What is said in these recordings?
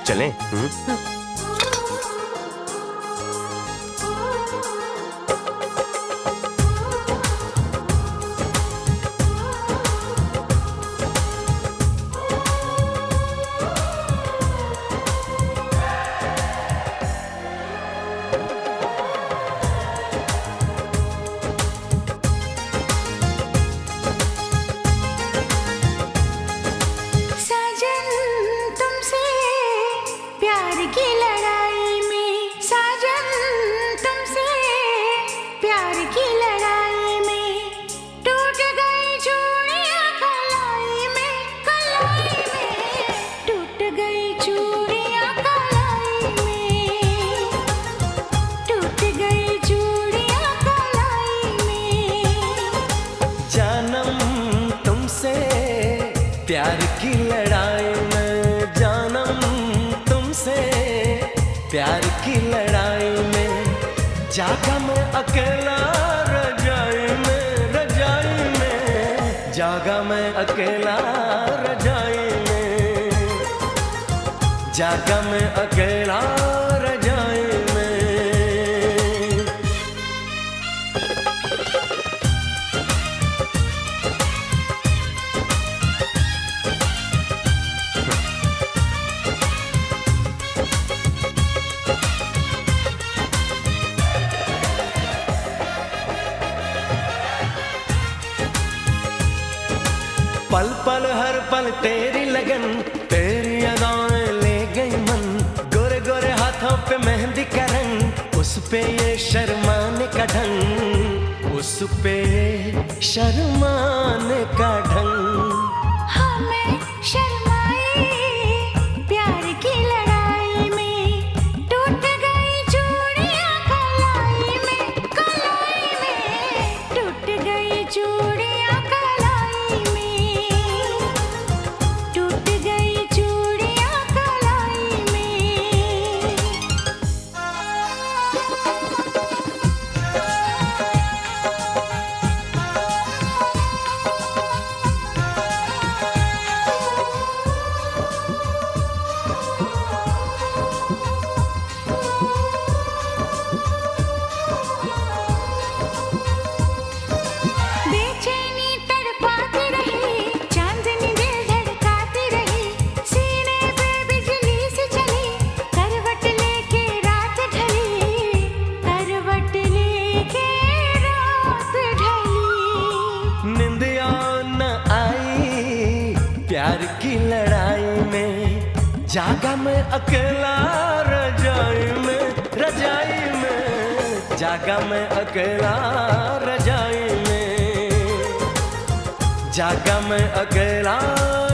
चलें? प्यार की लड़ाई में जानम तुमसे, प्यार की लड़ाई में जागा मैं अकेला रजाई में, रजाई में जागा मैं अकेला रजाई में, जागा मैं अकेला रजाई में। पल पल हर पल तेरी लगन, तेरी अदाएं ले गई मन, गोरे गोरे हाथों पे मेहंदी का रंग, उस पे ये शर्माने का ढंग, उस पे ये शर्माने का ढंग। हमें शर्माए प्यार की लड़ाई में, टूट गई चूड़ियां कलाई में, कलाई में टूट गई चूड़ियां कलाई में, टूट गई चूड़ियां कलाई में। बेचैनी तड़पाती रही, चांदनी दिल धड़काती रही, सीने पे बिजली से चली, करवट लेके रात ढली, करवट लेके रात ढली। निंदिया न आई प्यार की लड़ाई में, जागा मैं अकेला रजाई में, रजाई में जागा मैं अकेला रजाई में, जागा मैं अकेला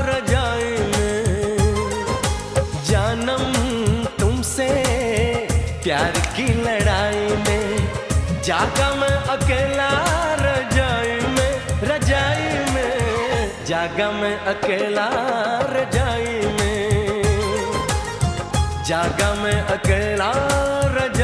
रजाई में। जानम तुमसे प्यार की लड़ाई में, जागा मैं अकेला रजाई में, रजाई में जागा मैं अकेला रजाई में, जागा मैं अकेला रजाई